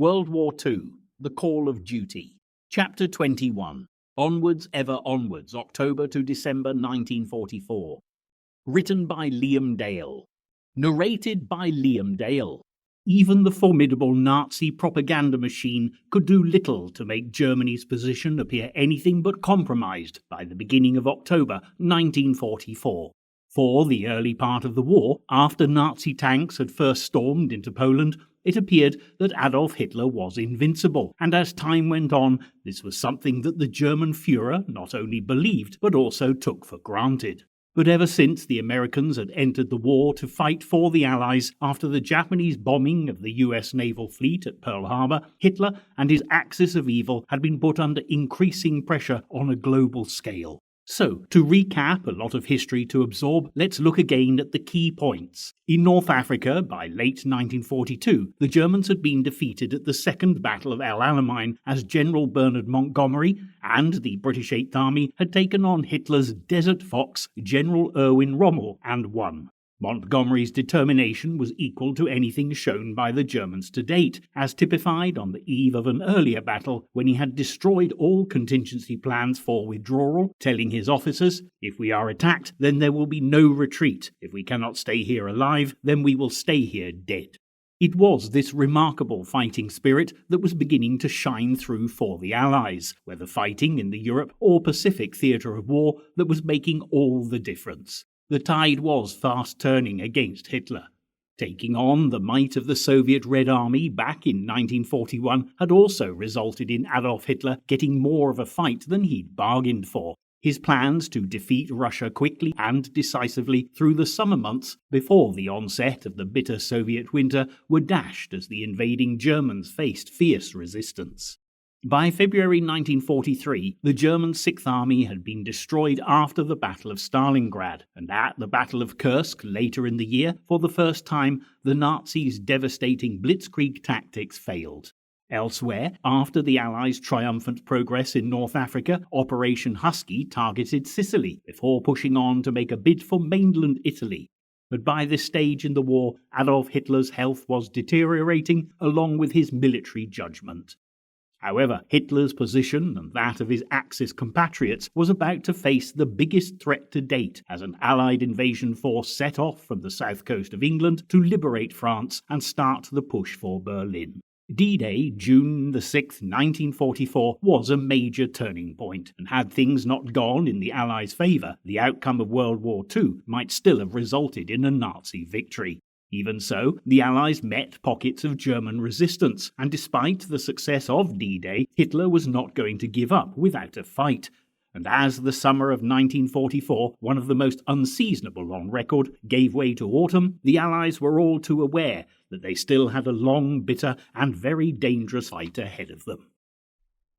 World War II, The Call of Duty. Chapter 21. Onwards Ever Onwards, October to December 1944. Written by Liam Dale. Narrated by Liam Dale. Even the formidable Nazi propaganda machine could do little to make Germany's position appear anything but compromised by the beginning of October 1944. For the early part of the war, after Nazi tanks had first stormed into Poland, it appeared that Adolf Hitler was invincible, and as time went on, this was something that the German Führer not only believed but also took for granted. But ever since the Americans had entered the war to fight for the Allies after the Japanese bombing of the US naval fleet at Pearl Harbor, Hitler and his axis of evil had been put under increasing pressure on a global scale. So, to recap a lot of history to absorb, let's look again at the key points. In North Africa, by late 1942, the Germans had been defeated at the Second Battle of El Alamein as General Bernard Montgomery and the British Eighth Army had taken on Hitler's Desert Fox, General Erwin Rommel, and won. Montgomery's determination was equal to anything shown by the Germans to date, as typified on the eve of an earlier battle when he had destroyed all contingency plans for withdrawal, telling his officers, "If we are attacked, then there will be no retreat. If we cannot stay here alive, then we will stay here dead." It was this remarkable fighting spirit that was beginning to shine through for the Allies, whether fighting in the Europe or Pacific theatre of war, that was making all the difference. The tide was fast turning against Hitler. Taking on the might of the Soviet Red Army back in 1941 had also resulted in Adolf Hitler getting more of a fight than he'd bargained for. His plans to defeat Russia quickly and decisively through the summer months before the onset of the bitter Soviet winter were dashed as the invading Germans faced fierce resistance. By February 1943, the German Sixth Army had been destroyed after the Battle of Stalingrad, and at the Battle of Kursk later in the year, for the first time, the Nazis' devastating blitzkrieg tactics failed. Elsewhere, after the Allies' triumphant progress in North Africa, Operation Husky targeted Sicily, before pushing on to make a bid for mainland Italy. But by this stage in the war, Adolf Hitler's health was deteriorating, along with his military judgment. However, Hitler's position and that of his Axis compatriots was about to face the biggest threat to date as an Allied invasion force set off from the south coast of England to liberate France and start the push for Berlin. D-Day, June 6, 1944, was a major turning point, and had things not gone in the Allies' favour, the outcome of World War II might still have resulted in a Nazi victory. Even so, the Allies met pockets of German resistance, and despite the success of D-Day, Hitler was not going to give up without a fight. And as the summer of 1944, one of the most unseasonable on record, gave way to autumn, the Allies were all too aware that they still had a long, bitter, and very dangerous fight ahead of them.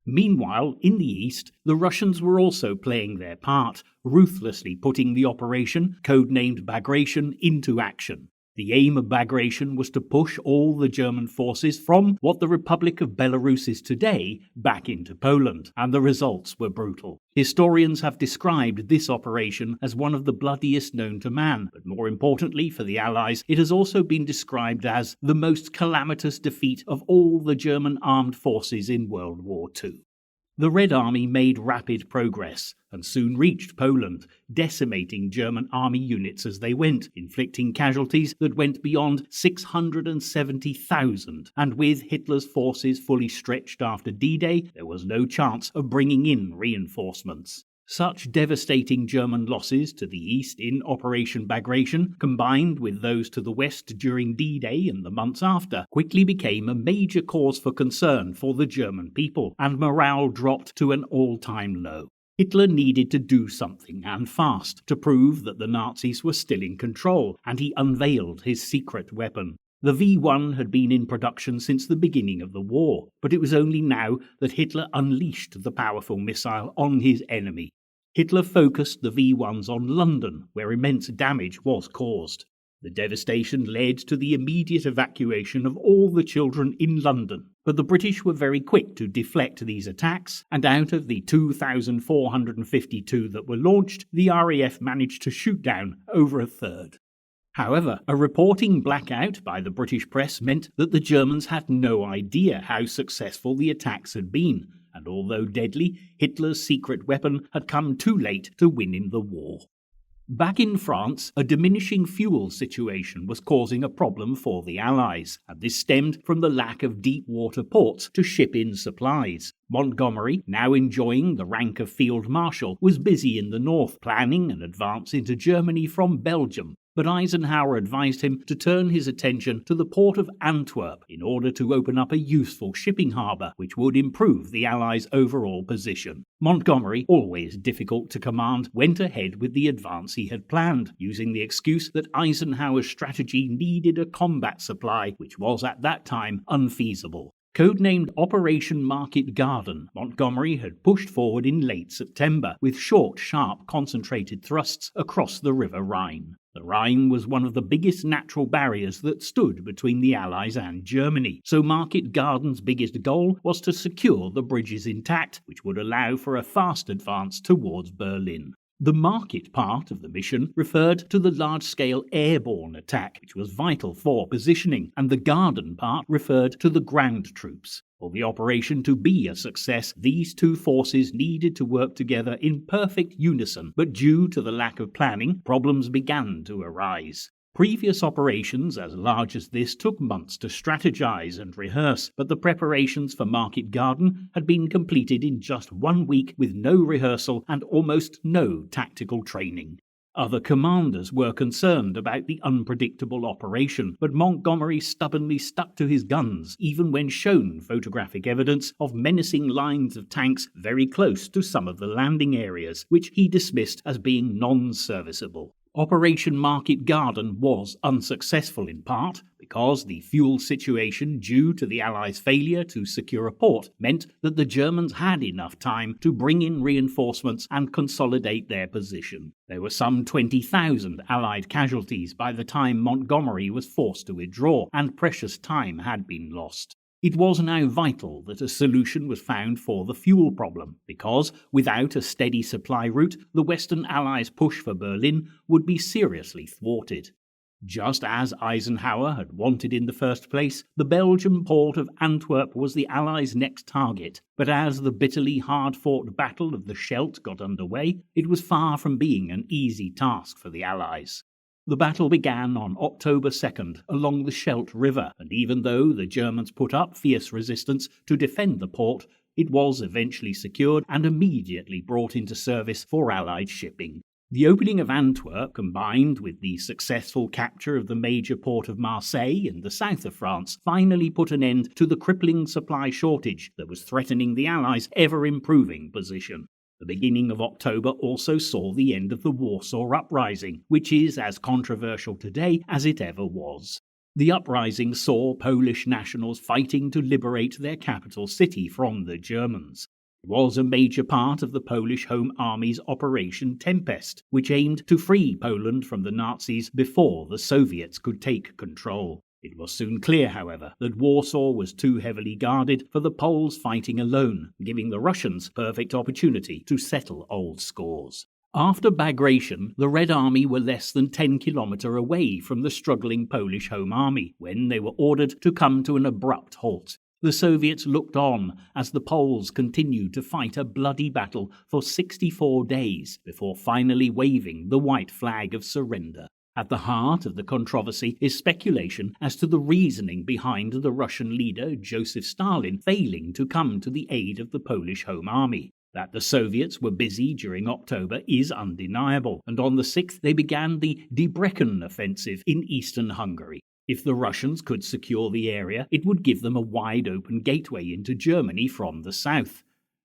Meanwhile, in the east, the Russians were also playing their part, ruthlessly putting the operation, codenamed Bagration, into action. The aim of Bagration was to push all the German forces from what the Republic of Belarus is today back into Poland, and the results were brutal. Historians have described this operation as one of the bloodiest known to man, but more importantly for the Allies, it has also been described as the most calamitous defeat of all the German armed forces in World War II. The Red Army made rapid progress and soon reached Poland, decimating German army units as they went, inflicting casualties that went beyond 670,000, and with Hitler's forces fully stretched after D-Day, there was no chance of bringing in reinforcements. Such devastating German losses to the east in Operation Bagration, combined with those to the west during D-Day and the months after, quickly became a major cause for concern for the German people, and morale dropped to an all-time low. Hitler needed to do something, and fast, to prove that the Nazis were still in control, and he unveiled his secret weapon. The V1 had been in production since the beginning of the war, but it was only now that Hitler unleashed the powerful missile on his enemy. Hitler focused the V1s on London, where immense damage was caused. The devastation led to the immediate evacuation of all the children in London, but the British were very quick to deflect these attacks, and out of the 2,452 that were launched, the RAF managed to shoot down over a third. However, a reporting blackout by the British press meant that the Germans had no idea how successful the attacks had been, and although deadly, Hitler's secret weapon had come too late to win him the war. Back in France, a diminishing fuel situation was causing a problem for the Allies, and this stemmed from the lack of deep water ports to ship in supplies. Montgomery, now enjoying the rank of Field Marshal, was busy in the north, planning an advance into Germany from Belgium, but Eisenhower advised him to turn his attention to the port of Antwerp in order to open up a useful shipping harbour, which would improve the Allies' overall position. Montgomery, always difficult to command, went ahead with the advance he had planned, using the excuse that Eisenhower's strategy needed a combat supply, which was at that time unfeasible. Codenamed Operation Market Garden, Montgomery had pushed forward in late September with short, sharp, concentrated thrusts across the River Rhine. The Rhine was one of the biggest natural barriers that stood between the Allies and Germany, so Market Garden's biggest goal was to secure the bridges intact, which would allow for a fast advance towards Berlin. The market part of the mission referred to the large-scale airborne attack, which was vital for positioning, and the garden part referred to the ground troops. For the operation to be a success, these two forces needed to work together in perfect unison, but due to the lack of planning, problems began to arise. Previous operations as large as this took months to strategize and rehearse, but the preparations for Market Garden had been completed in just 1 week with no rehearsal and almost no tactical training. Other commanders were concerned about the unpredictable operation, but Montgomery stubbornly stuck to his guns, even when shown photographic evidence of menacing lines of tanks very close to some of the landing areas, which he dismissed as being non-serviceable. Operation Market Garden was unsuccessful in part because the fuel situation due to the Allies' failure to secure a port meant that the Germans had enough time to bring in reinforcements and consolidate their position. There were some 20,000 Allied casualties by the time Montgomery was forced to withdraw, and precious time had been lost. It was now vital that a solution was found for the fuel problem, because without a steady supply route, the Western Allies' push for Berlin would be seriously thwarted. Just as Eisenhower had wanted in the first place, the Belgian port of Antwerp was the Allies' next target, but as the bitterly hard-fought Battle of the Scheldt got underway, it was far from being an easy task for the Allies. The battle began on October 2nd along the Scheldt River, and even though the Germans put up fierce resistance to defend the port, it was eventually secured and immediately brought into service for Allied shipping. The opening of Antwerp, combined with the successful capture of the major port of Marseille in the south of France, finally put an end to the crippling supply shortage that was threatening the Allies' ever-improving position. The beginning of October also saw the end of the Warsaw Uprising, which is as controversial today as it ever was. The uprising saw Polish nationals fighting to liberate their capital city from the Germans. It was a major part of the Polish Home Army's Operation Tempest, which aimed to free Poland from the Nazis before the Soviets could take control. It was soon clear, however, that Warsaw was too heavily guarded for the Poles fighting alone, giving the Russians perfect opportunity to settle old scores. After Bagration, the Red Army were less than 10 kilometers away from the struggling Polish Home Army when they were ordered to come to an abrupt halt. The Soviets looked on as the Poles continued to fight a bloody battle for 64 days before finally waving the white flag of surrender. At the heart of the controversy is speculation as to the reasoning behind the Russian leader Joseph Stalin failing to come to the aid of the Polish Home Army. That the Soviets were busy during October is undeniable, and on the 6th they began the Debrecen offensive in eastern Hungary. If the Russians could secure the area, it would give them a wide-open gateway into Germany from the south.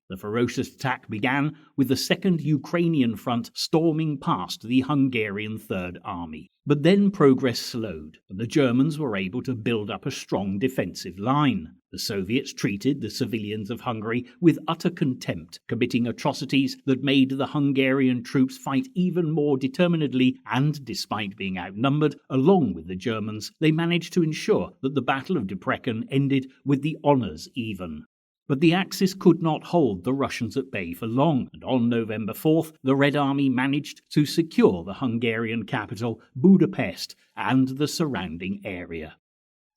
The ferocious attack began with the Second Ukrainian Front storming past the Hungarian Third Army. But then progress slowed, and the Germans were able to build up a strong defensive line. The Soviets treated the civilians of Hungary with utter contempt, committing atrocities that made the Hungarian troops fight even more determinedly, and despite being outnumbered, along with the Germans, they managed to ensure that the Battle of Debrecen ended with the honours even. But the Axis could not hold the Russians at bay for long, and on November 4th, the Red Army managed to secure the Hungarian capital, Budapest, and the surrounding area.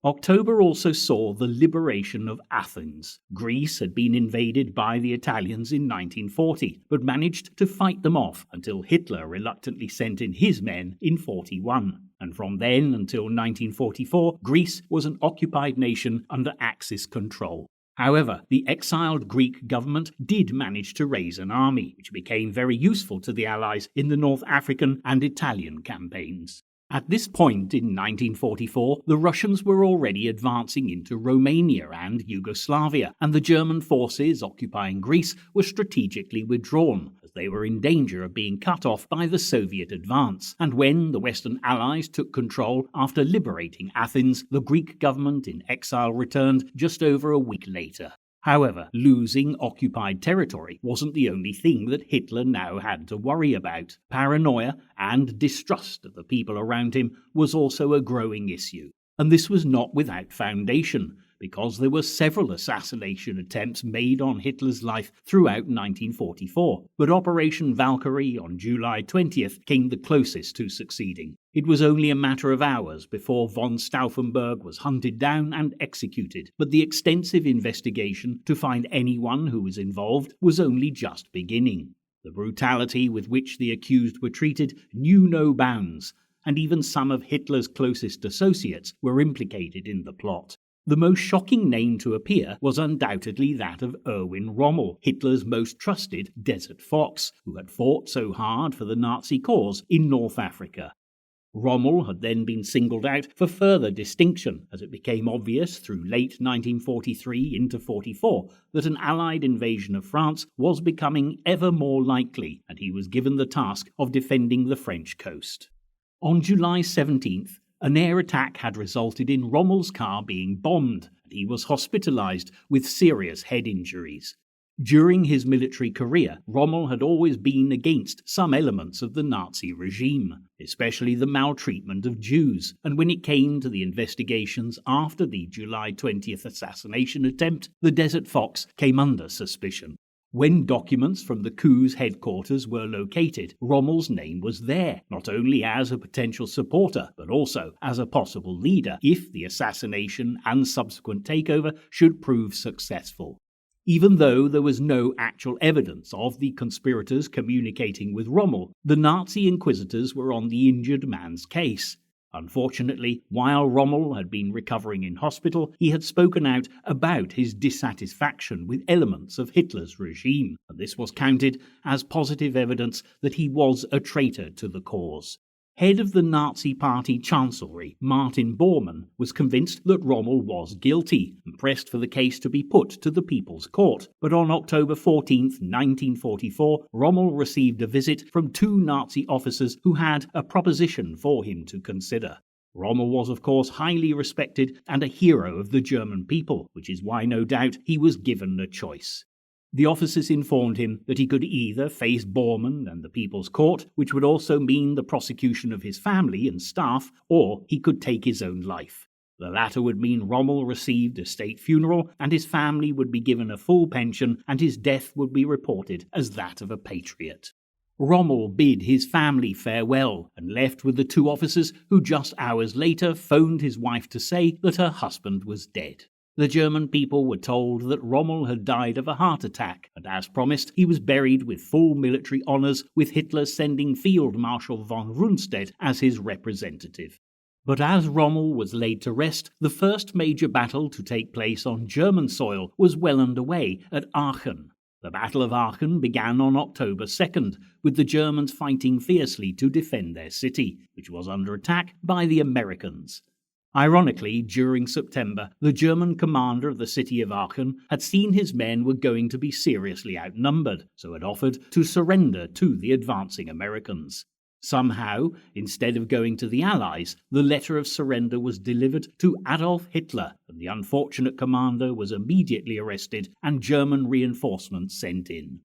October also saw the liberation of Athens. Greece had been invaded by the Italians in 1940, but managed to fight them off until Hitler reluctantly sent in his men in 1941. And from then until 1944, Greece was an occupied nation under Axis control. However, the exiled Greek government did manage to raise an army, which became very useful to the Allies in the North African and Italian campaigns. At this point in 1944, the Russians were already advancing into Romania and Yugoslavia, and the German forces occupying Greece were strategically withdrawn, as they were in danger of being cut off by the Soviet advance. And when the Western Allies took control after liberating Athens, the Greek government in exile returned just over a week later. However, losing occupied territory wasn't the only thing that Hitler now had to worry about. Paranoia and distrust of the people around him was also a growing issue. And this was not without foundation, because there were several assassination attempts made on Hitler's life throughout 1944, but Operation Valkyrie on July 20th came the closest to succeeding. It was only a matter of hours before von Stauffenberg was hunted down and executed, but the extensive investigation to find anyone who was involved was only just beginning. The brutality with which the accused were treated knew no bounds, and even some of Hitler's closest associates were implicated in the plot. The most shocking name to appear was undoubtedly that of Erwin Rommel, Hitler's most trusted desert fox, who had fought so hard for the Nazi cause in North Africa. Rommel had then been singled out for further distinction, as it became obvious through late 1943 into 44 that an Allied invasion of France was becoming ever more likely, and he was given the task of defending the French coast. On July 17th, an air attack had resulted in Rommel's car being bombed, and he was hospitalized with serious head injuries. During his military career, Rommel had always been against some elements of the Nazi regime, especially the maltreatment of Jews, and when it came to the investigations after the July 20th assassination attempt, the Desert Fox came under suspicion. When documents from the coup's headquarters were located, Rommel's name was there, not only as a potential supporter, but also as a possible leader if the assassination and subsequent takeover should prove successful. Even though there was no actual evidence of the conspirators communicating with Rommel, the Nazi inquisitors were on the injured man's case. Unfortunately, while Rommel had been recovering in hospital, he had spoken out about his dissatisfaction with elements of Hitler's regime, and this was counted as positive evidence that he was a traitor to the cause. Head of the Nazi Party Chancellery, Martin Bormann, was convinced that Rommel was guilty and pressed for the case to be put to the People's Court. But on October 14, 1944, Rommel received a visit from two Nazi officers who had a proposition for him to consider. Rommel was, of course, highly respected and a hero of the German people, which is why, no doubt, he was given a choice. The officers informed him that he could either face Bormann and the People's Court, which would also mean the prosecution of his family and staff, or he could take his own life. The latter would mean Rommel received a state funeral, and his family would be given a full pension, and his death would be reported as that of a patriot. Rommel bid his family farewell and left with the two officers who just hours later phoned his wife to say that her husband was dead. The German people were told that Rommel had died of a heart attack, and as promised, he was buried with full military honours, with Hitler sending Field Marshal von Rundstedt as his representative. But as Rommel was laid to rest, the first major battle to take place on German soil was well underway at Aachen. The Battle of Aachen began on October 2nd, with the Germans fighting fiercely to defend their city, which was under attack by the Americans. Ironically, during September, the German commander of the city of Aachen had seen his men were going to be seriously outnumbered, so had offered to surrender to the advancing Americans. Somehow, instead of going to the Allies, the letter of surrender was delivered to Adolf Hitler, and the unfortunate commander was immediately arrested and German reinforcements sent in.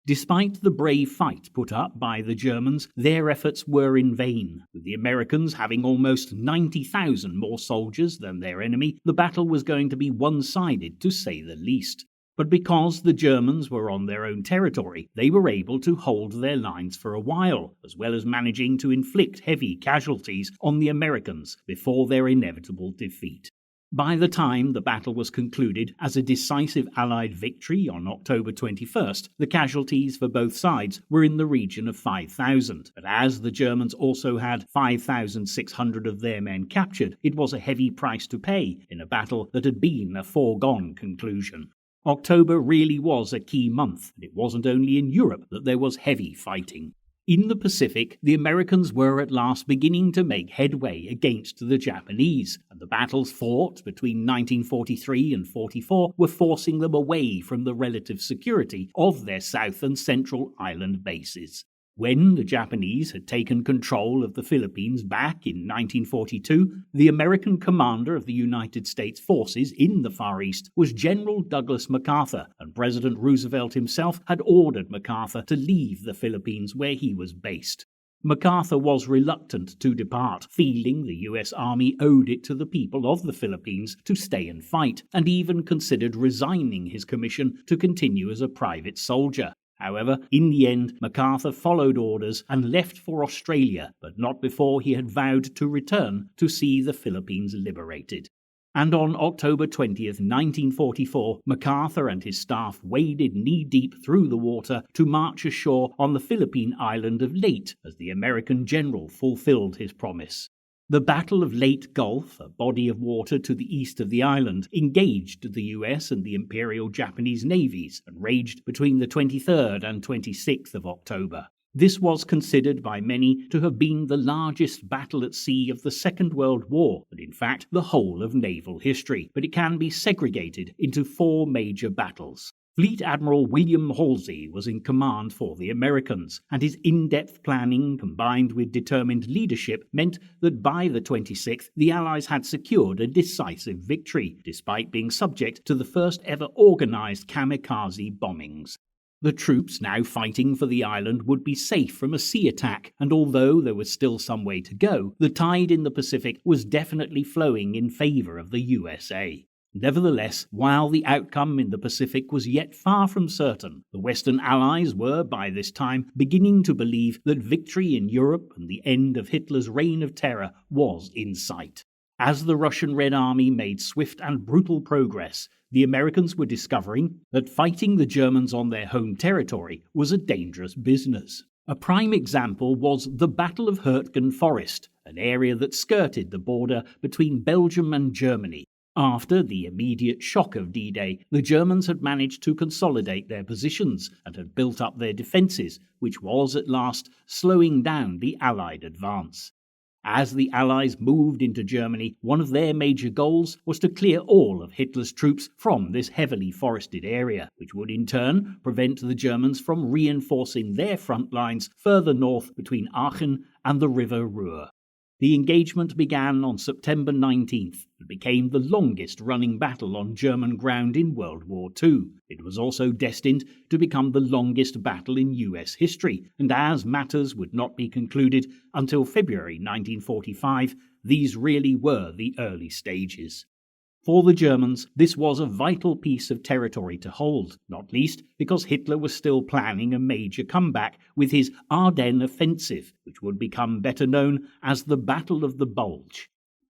Despite the brave fight put up by the Germans, their efforts were in vain. With the Americans having almost 90,000 more soldiers than their enemy, the battle was going to be one-sided to say the least. But because the Germans were on their own territory, they were able to hold their lines for a while, as well as managing to inflict heavy casualties on the Americans before their inevitable defeat. By the time the battle was concluded as a decisive Allied victory on October 21st, the casualties for both sides were in the region of 5,000. But as the Germans also had 5,600 of their men captured, it was a heavy price to pay in a battle that had been a foregone conclusion. October really was a key month, and it wasn't only in Europe that there was heavy fighting. In the Pacific, the Americans were at last beginning to make headway against the Japanese, and the battles fought between 1943 and 44 were forcing them away from the relative security of their South and Central Island bases. When the Japanese had taken control of the Philippines back in 1942, the American commander of the United States forces in the Far East was General Douglas MacArthur, and President Roosevelt himself had ordered MacArthur to leave the Philippines where he was based. MacArthur was reluctant to depart, feeling the U.S. Army owed it to the people of the Philippines to stay and fight, and even considered resigning his commission to continue as a private soldier. However, in the end, MacArthur followed orders and left for Australia, but not before he had vowed to return to see the Philippines liberated. And on October 20th, 1944, MacArthur and his staff waded knee-deep through the water to march ashore on the Philippine island of Leyte as the American general fulfilled his promise. The Battle of Leyte Gulf, a body of water to the east of the island, engaged the US and the Imperial Japanese navies and raged between the 23rd and 26th of October. This was considered by many to have been the largest battle at sea of the Second World War, and in fact the whole of naval history, but it can be segregated into 4 major battles. Fleet Admiral William Halsey was in command for the Americans, and his in-depth planning combined with determined leadership meant that by the 26th the Allies had secured a decisive victory, despite being subject to the first ever organized kamikaze bombings. The troops now fighting for the island would be safe from a sea attack, and although there was still some way to go, the tide in the Pacific was definitely flowing in favor of the USA. Nevertheless, while the outcome in the Pacific was yet far from certain, the Western Allies were by this time beginning to believe that victory in Europe and the end of Hitler's reign of terror was in sight. As the Russian Red Army made swift and brutal progress, the Americans were discovering that fighting the Germans on their home territory was a dangerous business. A prime example was the Battle of Hurtgen Forest, an area that skirted the border between Belgium and Germany. After the immediate shock of D-Day, the Germans had managed to consolidate their positions and had built up their defences, which was at last slowing down the Allied advance. As the Allies moved into Germany, one of their major goals was to clear all of Hitler's troops from this heavily forested area, which would in turn prevent the Germans from reinforcing their front lines further north between Aachen and the River Ruhr. The engagement began on September 19th and became the longest-running battle on German ground in World War II. It was also destined to become the longest battle in US history, and as matters would not be concluded until February 1945, these really were the early stages. For the Germans, this was a vital piece of territory to hold, not least because Hitler was still planning a major comeback with his Ardennes offensive, which would become better known as the Battle of the Bulge.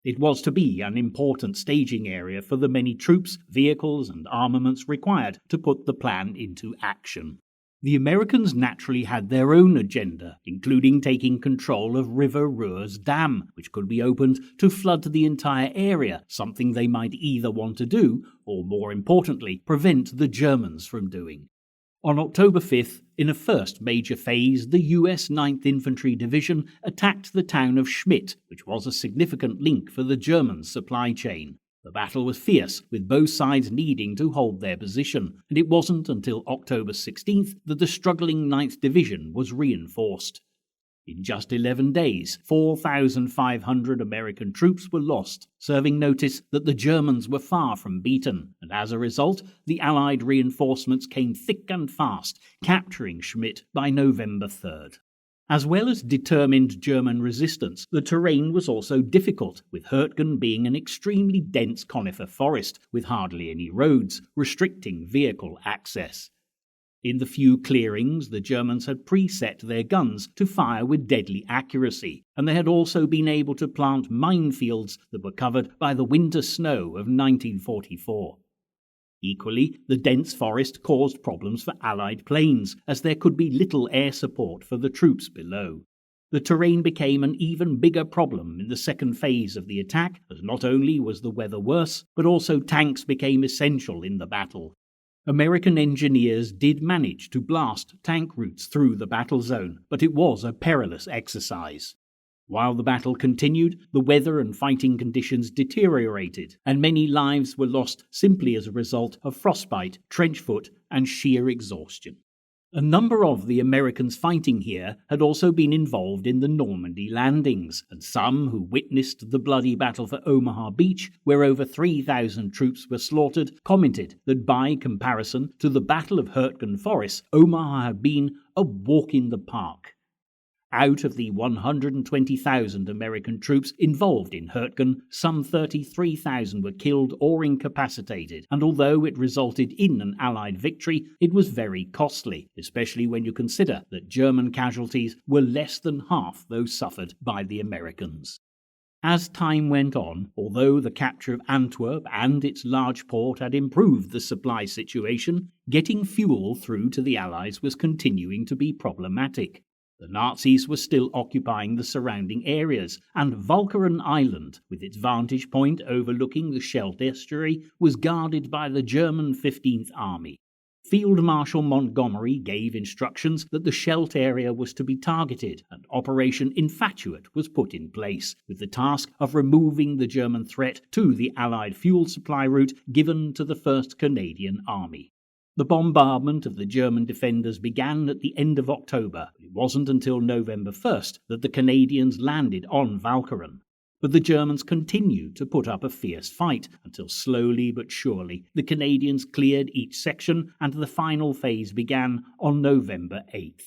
It was to be an important staging area for the many troops, vehicles, and armaments required to put the plan into action. The Americans naturally had their own agenda, including taking control of River Ruhr's dam, which could be opened to flood the entire area, something they might either want to do, or more importantly, prevent the Germans from doing. On October 5th, in a first major phase, the US 9th Infantry Division attacked the town of Schmidt, which was a significant link for the German supply chain. The battle was fierce, with both sides needing to hold their position, and it wasn't until October 16th that the struggling 9th Division was reinforced. In just 11 days, 4,500 American troops were lost, serving notice that the Germans were far from beaten, and as a result, the Allied reinforcements came thick and fast, capturing Schmidt by November 3rd. As well as determined German resistance, the terrain was also difficult, with Hürtgen being an extremely dense conifer forest with hardly any roads, restricting vehicle access. In the few clearings, the Germans had preset their guns to fire with deadly accuracy, and they had also been able to plant minefields that were covered by the winter snow of 1944. Equally, the dense forest caused problems for Allied planes, as there could be little air support for the troops below. The terrain became an even bigger problem in the second phase of the attack, as not only was the weather worse, but also tanks became essential in the battle. American engineers did manage to blast tank routes through the battle zone, but it was a perilous exercise. While the battle continued, the weather and fighting conditions deteriorated, and many lives were lost simply as a result of frostbite, trench foot, and sheer exhaustion. A number of the Americans fighting here had also been involved in the Normandy landings, and some who witnessed the bloody battle for Omaha Beach, where over 3,000 troops were slaughtered, commented that by comparison to the Battle of Hürtgen Forest, Omaha had been a walk in the park. Out of the 120,000 American troops involved in Hürtgen, some 33,000 were killed or incapacitated, and although it resulted in an Allied victory, it was very costly, especially when you consider that German casualties were less than half those suffered by the Americans. As time went on, although the capture of Antwerp and its large port had improved the supply situation, getting fuel through to the Allies was continuing to be problematic. The Nazis were still occupying the surrounding areas, and Walcheren Island, with its vantage point overlooking the Scheldt estuary, was guarded by the German 15th Army. Field Marshal Montgomery gave instructions that the Scheldt area was to be targeted, and Operation Infatuate was put in place, with the task of removing the German threat to the Allied fuel supply route given to the 1st Canadian Army. The bombardment of the German defenders began at the end of October. It wasn't until November 1st that the Canadians landed on Walcheren. But the Germans continued to put up a fierce fight until slowly but surely the Canadians cleared each section and the final phase began on November 8th.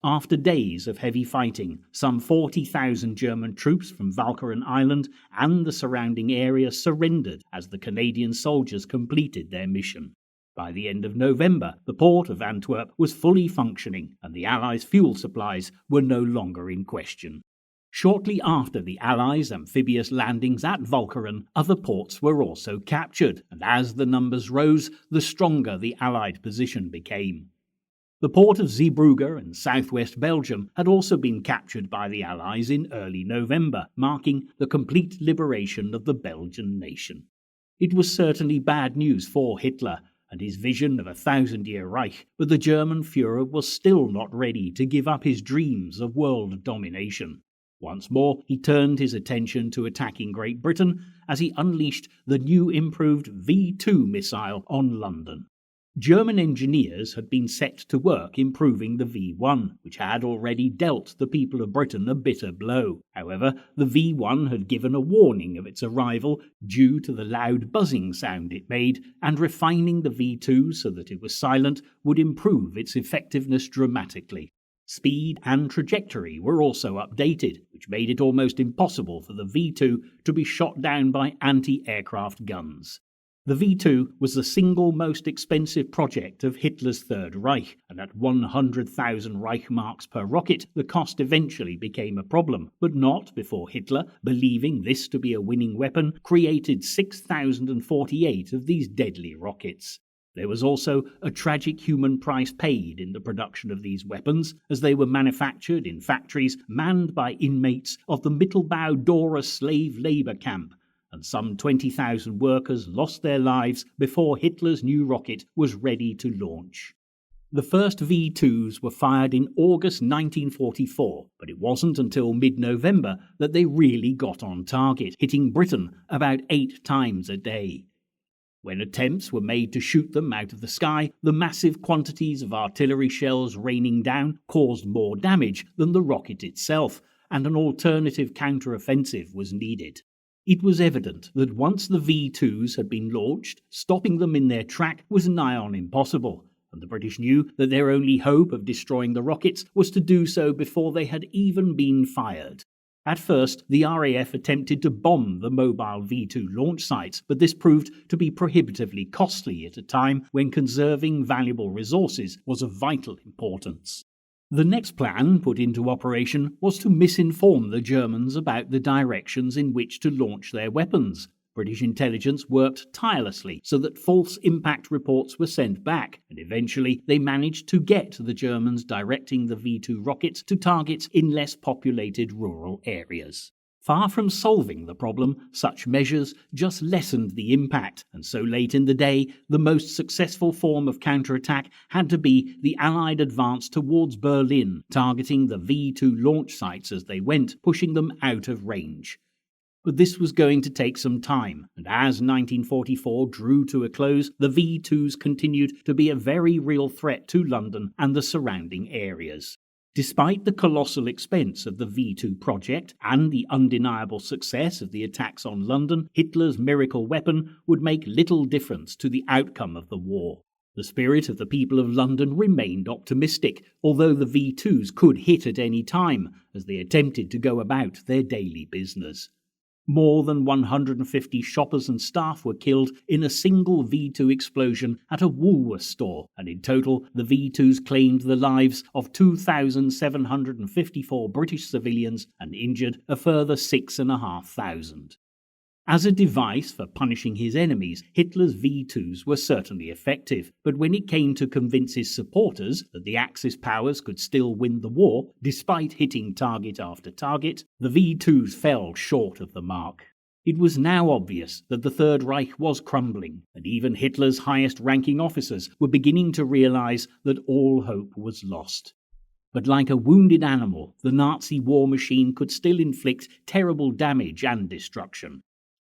After days of heavy fighting, some 40,000 German troops from Walcheren Island and the surrounding area surrendered as the Canadian soldiers completed their mission. By the end of November, the port of Antwerp was fully functioning and the Allies' fuel supplies were no longer in question. Shortly after the Allies' amphibious landings at Walcheren, other ports were also captured, and as the numbers rose, the stronger the Allied position became. The port of Zeebrugge in southwest Belgium had also been captured by the Allies in early November, marking the complete liberation of the Belgian nation. It was certainly bad news for Hitler and his vision of a 1,000-year Reich, but the German Führer was still not ready to give up his dreams of world domination. Once more, he turned his attention to attacking Great Britain as he unleashed the new improved V-2 missile on London. German engineers had been set to work improving the V-1, which had already dealt the people of Britain a bitter blow. However, the V-1 had given a warning of its arrival due to the loud buzzing sound it made, and refining the V-2 so that it was silent would improve its effectiveness dramatically. Speed and trajectory were also updated, which made it almost impossible for the V-2 to be shot down by anti-aircraft guns. The V-2 was the single most expensive project of Hitler's Third Reich, and at 100,000 Reichsmarks per rocket, the cost eventually became a problem, but not before Hitler, believing this to be a winning weapon, created 6,048 of these deadly rockets. There was also a tragic human price paid in the production of these weapons, as they were manufactured in factories manned by inmates of the Mittelbau-Dora slave labour camp, and some 20,000 workers lost their lives before Hitler's new rocket was ready to launch. The first V-2s were fired in August 1944, but it wasn't until mid-November that they really got on target, hitting Britain about 8 times a day. When attempts were made to shoot them out of the sky, the massive quantities of artillery shells raining down caused more damage than the rocket itself, and an alternative counter-offensive was needed. It was evident that once the V-2s had been launched, stopping them in their track was nigh on impossible, and the British knew that their only hope of destroying the rockets was to do so before they had even been fired. At first, the RAF attempted to bomb the mobile V-2 launch sites, but this proved to be prohibitively costly at a time when conserving valuable resources was of vital importance. The next plan put into operation was to misinform the Germans about the directions in which to launch their weapons. British intelligence worked tirelessly so that false impact reports were sent back, and eventually they managed to get the Germans directing the V-2 rockets to targets in less populated rural areas. Far from solving the problem, such measures just lessened the impact, and so late in the day, the most successful form of counterattack had to be the Allied advance towards Berlin, targeting the V-2 launch sites as they went, pushing them out of range. But this was going to take some time, and as 1944 drew to a close, the V-2s continued to be a very real threat to London and the surrounding areas. Despite the colossal expense of the V-2 project and the undeniable success of the attacks on London, Hitler's miracle weapon would make little difference to the outcome of the war. The spirit of the people of London remained optimistic, although the V-2s could hit at any time as they attempted to go about their daily business. More than 150 shoppers and staff were killed in a single V-2 explosion at a Woolworths store, and in total the V-2s claimed the lives of 2,754 British civilians and injured a further 6,500. As a device for punishing his enemies, Hitler's V-2s were certainly effective, but when it came to convince his supporters that the Axis powers could still win the war, despite hitting target after target, the V-2s fell short of the mark. It was now obvious that the Third Reich was crumbling, and even Hitler's highest-ranking officers were beginning to realize that all hope was lost. But like a wounded animal, the Nazi war machine could still inflict terrible damage and destruction.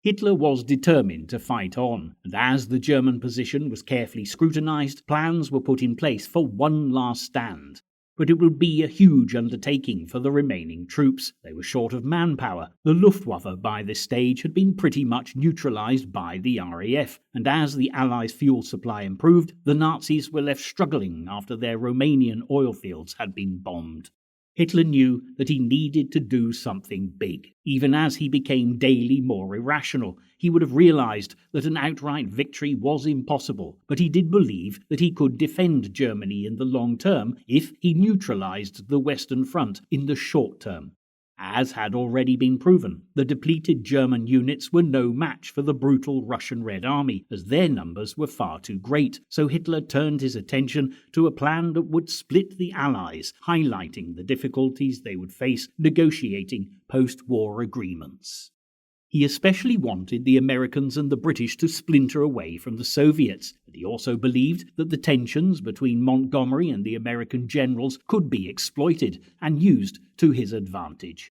Hitler was determined to fight on, and as the German position was carefully scrutinized, plans were put in place for one last stand. But it would be a huge undertaking for the remaining troops. They were short of manpower. The Luftwaffe by this stage had been pretty much neutralized by the RAF, and as the Allies' fuel supply improved, the Nazis were left struggling after their Romanian oil fields had been bombed. Hitler knew that he needed to do something big. Even as he became daily more irrational, he would have realized that an outright victory was impossible, but he did believe that he could defend Germany in the long term if he neutralized the Western Front in the short term. As had already been proven, the depleted German units were no match for the brutal Russian Red Army, as their numbers were far too great, so Hitler turned his attention to a plan that would split the Allies, highlighting the difficulties they would face negotiating post-war agreements. He especially wanted the Americans and the British to splinter away from the Soviets, and he also believed that the tensions between Montgomery and the American generals could be exploited and used to his advantage.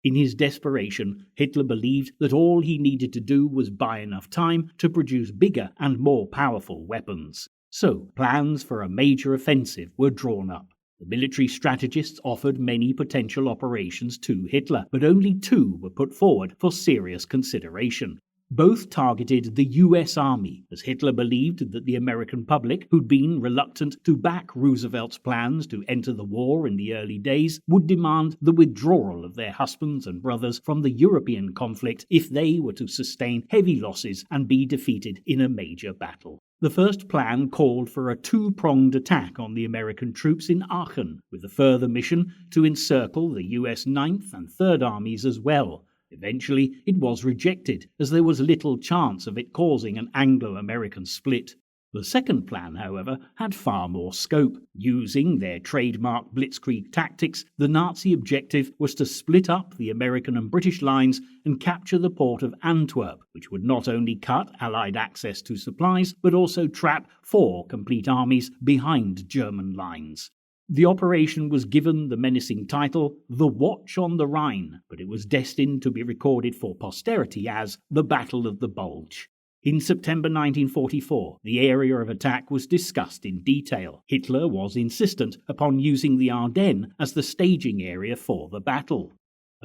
In his desperation, Hitler believed that all he needed to do was buy enough time to produce bigger and more powerful weapons. So, plans for a major offensive were drawn up. The military strategists offered many potential operations to Hitler, but only two were put forward for serious consideration. Both targeted the US Army, as Hitler believed that the American public, who'd been reluctant to back Roosevelt's plans to enter the war in the early days, would demand the withdrawal of their husbands and brothers from the European conflict if they were to sustain heavy losses and be defeated in a major battle. The first plan called for a two-pronged attack on the American troops in Aachen, with a further mission to encircle the US 9th and 3rd Armies as well. Eventually, it was rejected, as there was little chance of it causing an Anglo-American split. The second plan, however, had far more scope. Using their trademark blitzkrieg tactics, the Nazi objective was to split up the American and British lines and capture the port of Antwerp, which would not only cut Allied access to supplies, but also trap 4 complete armies behind German lines. The operation was given the menacing title, The Watch on the Rhine, but it was destined to be recorded for posterity as the Battle of the Bulge. In September 1944, the area of attack was discussed in detail. Hitler was insistent upon using the Ardennes as the staging area for the battle.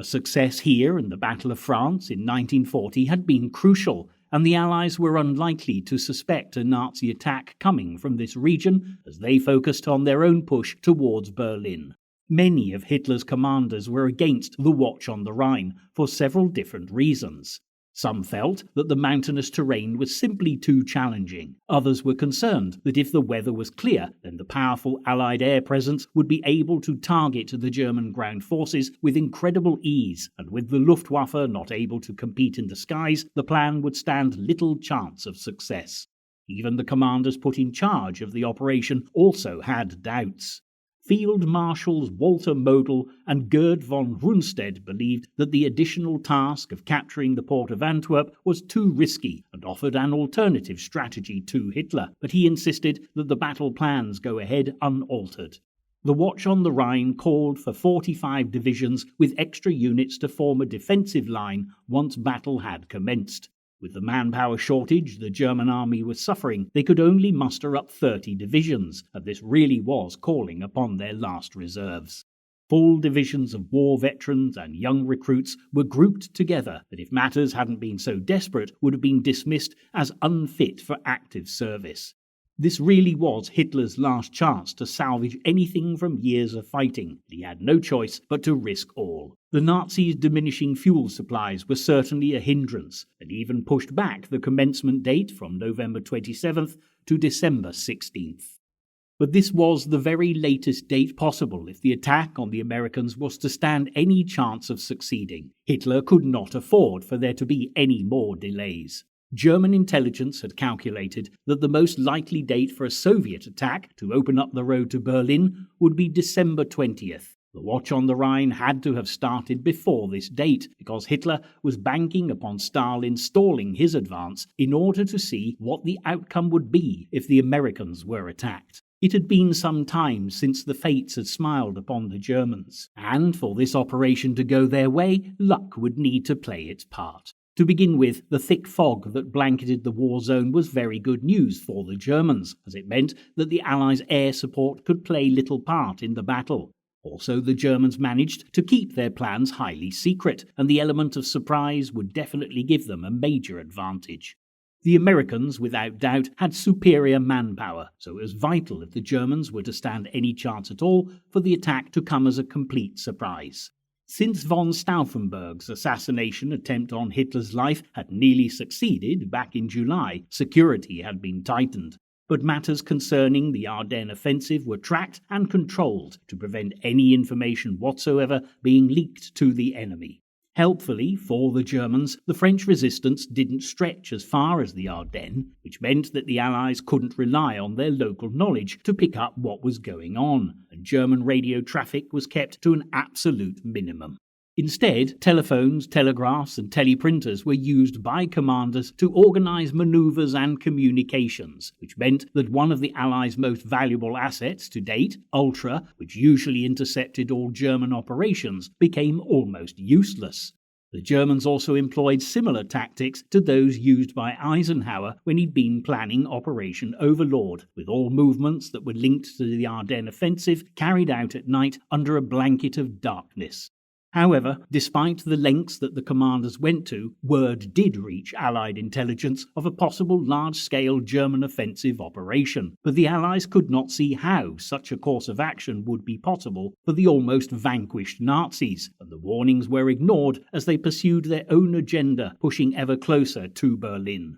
A success here and the Battle of France in 1940 had been crucial, and the Allies were unlikely to suspect a Nazi attack coming from this region as they focused on their own push towards Berlin. Many of Hitler's commanders were against the Watch on the Rhine for several different reasons. Some felt that the mountainous terrain was simply too challenging. Others were concerned that if the weather was clear, then the powerful Allied air presence would be able to target the German ground forces with incredible ease, and with the Luftwaffe not able to compete in the skies, the plan would stand little chance of success. Even the commanders put in charge of the operation also had doubts. Field Marshals Walter Model and Gerd von Rundstedt believed that the additional task of capturing the port of Antwerp was too risky and offered an alternative strategy to Hitler, but he insisted that the battle plans go ahead unaltered. The Watch on the Rhine called for 45 divisions with extra units to form a defensive line once battle had commenced. With the manpower shortage the German army was suffering, they could only muster up 30 divisions, and this really was calling upon their last reserves. Full divisions of war veterans and young recruits were grouped together that, if matters hadn't been so desperate, would have been dismissed as unfit for active service. This really was Hitler's last chance to salvage anything from years of fighting. He had no choice but to risk all. The Nazis' diminishing fuel supplies were certainly a hindrance, and even pushed back the commencement date from November 27th to December 16th. But this was the very latest date possible if the attack on the Americans was to stand any chance of succeeding. Hitler could not afford for there to be any more delays. German intelligence had calculated that the most likely date for a Soviet attack to open up the road to Berlin would be December 20th. The Watch on the Rhine had to have started before this date, because Hitler was banking upon Stalin stalling his advance in order to see what the outcome would be if the Americans were attacked. It had been some time since the fates had smiled upon the Germans, and for this operation to go their way, luck would need to play its part. To begin with, the thick fog that blanketed the war zone was very good news for the Germans, as it meant that the Allies' air support could play little part in the battle. Also, the Germans managed to keep their plans highly secret, and the element of surprise would definitely give them a major advantage. The Americans, without doubt, had superior manpower, so it was vital if the Germans were to stand any chance at all for the attack to come as a complete surprise. Since von Stauffenberg's assassination attempt on Hitler's life had nearly succeeded back in July, security had been tightened. But matters concerning the Ardennes offensive were tracked and controlled to prevent any information whatsoever being leaked to the enemy. Helpfully for the Germans, the French resistance didn't stretch as far as the Ardennes, which meant that the Allies couldn't rely on their local knowledge to pick up what was going on, and German radio traffic was kept to an absolute minimum. Instead, telephones, telegraphs, and teleprinters were used by commanders to organize maneuvers and communications, which meant that one of the Allies' most valuable assets to date, Ultra, which usually intercepted all German operations, became almost useless. The Germans also employed similar tactics to those used by Eisenhower when he'd been planning Operation Overlord, with all movements that were linked to the Ardennes offensive carried out at night under a blanket of darkness. However, despite the lengths that the commanders went to, word did reach Allied intelligence of a possible large-scale German offensive operation, but the Allies could not see how such a course of action would be possible for the almost vanquished Nazis, and the warnings were ignored as they pursued their own agenda, pushing ever closer to Berlin.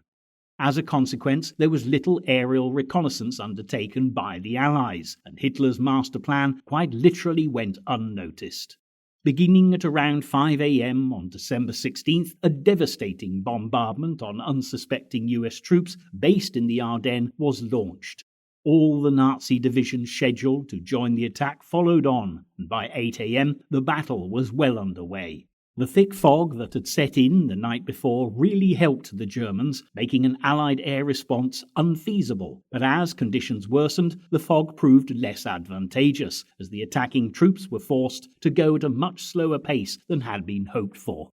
As a consequence, there was little aerial reconnaissance undertaken by the Allies, and Hitler's master plan quite literally went unnoticed. Beginning at around 5 a.m. on December 16th, a devastating bombardment on unsuspecting US troops based in the Ardennes was launched. All the Nazi divisions scheduled to join the attack followed on, and by 8 a.m. the battle was well underway. The thick fog that had set in the night before really helped the Germans, making an Allied air response unfeasible. But as conditions worsened, the fog proved less advantageous, as the attacking troops were forced to go at a much slower pace than had been hoped for.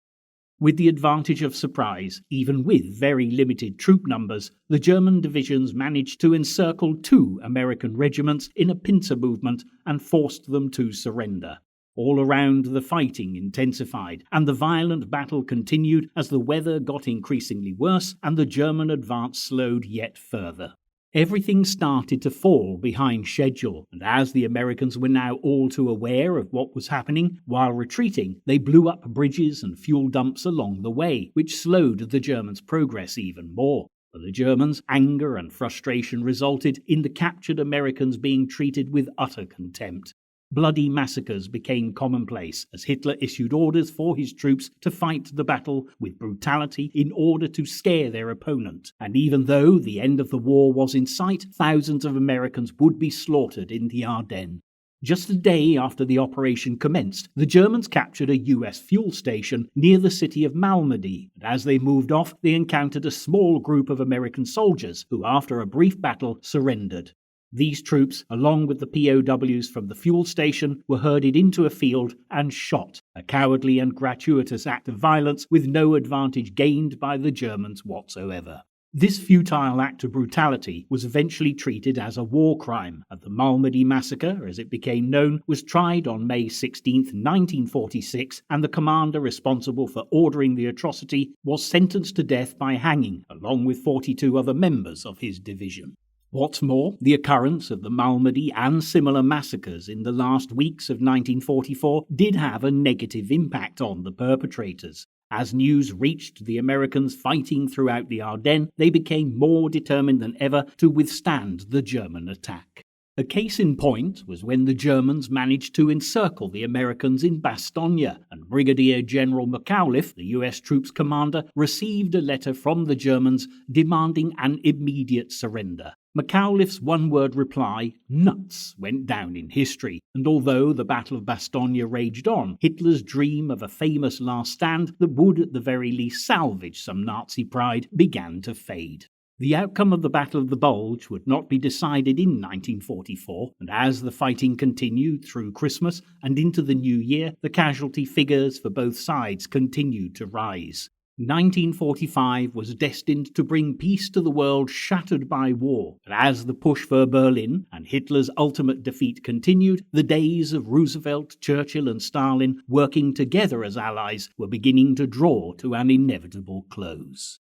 With the advantage of surprise, even with very limited troop numbers, the German divisions managed to encircle 2 American regiments in a pincer movement and forced them to surrender. All around, the fighting intensified, and the violent battle continued as the weather got increasingly worse and the German advance slowed yet further. Everything started to fall behind schedule, and as the Americans were now all too aware of what was happening, while retreating, they blew up bridges and fuel dumps along the way, which slowed the Germans' progress even more. For the Germans, anger and frustration resulted in the captured Americans being treated with utter contempt. Bloody massacres became commonplace as Hitler issued orders for his troops to fight the battle with brutality in order to scare their opponent. And even though the end of the war was in sight, thousands of Americans would be slaughtered in the Ardennes. Just a day after the operation commenced, the Germans captured a US fuel station near the city of Malmedy, and as they moved off, they encountered a small group of American soldiers who, after a brief battle, surrendered. These troops, along with the POWs from the fuel station, were herded into a field and shot, a cowardly and gratuitous act of violence with no advantage gained by the Germans whatsoever. This futile act of brutality was eventually treated as a war crime, and the Malmedy massacre, as it became known, was tried on May 16, 1946, and the commander responsible for ordering the atrocity was sentenced to death by hanging, along with 42 other members of his division. What's more, the occurrence of the Malmedy and similar massacres in the last weeks of 1944 did have a negative impact on the perpetrators. As news reached the Americans fighting throughout the Ardennes, they became more determined than ever to withstand the German attack. A case in point was when the Germans managed to encircle the Americans in Bastogne, and Brigadier General McAuliffe, the US troops commander, received a letter from the Germans demanding an immediate surrender. McAuliffe's one-word reply, "nuts," went down in history, and although the Battle of Bastogne raged on, Hitler's dream of a famous last stand that would at the very least salvage some Nazi pride began to fade. The outcome of the Battle of the Bulge would not be decided in 1944, and as the fighting continued through Christmas and into the new year, the casualty figures for both sides continued to rise. 1945 was destined to bring peace to the world shattered by war, but as the push for Berlin and Hitler's ultimate defeat continued, the days of Roosevelt, Churchill and Stalin working together as allies were beginning to draw to an inevitable close.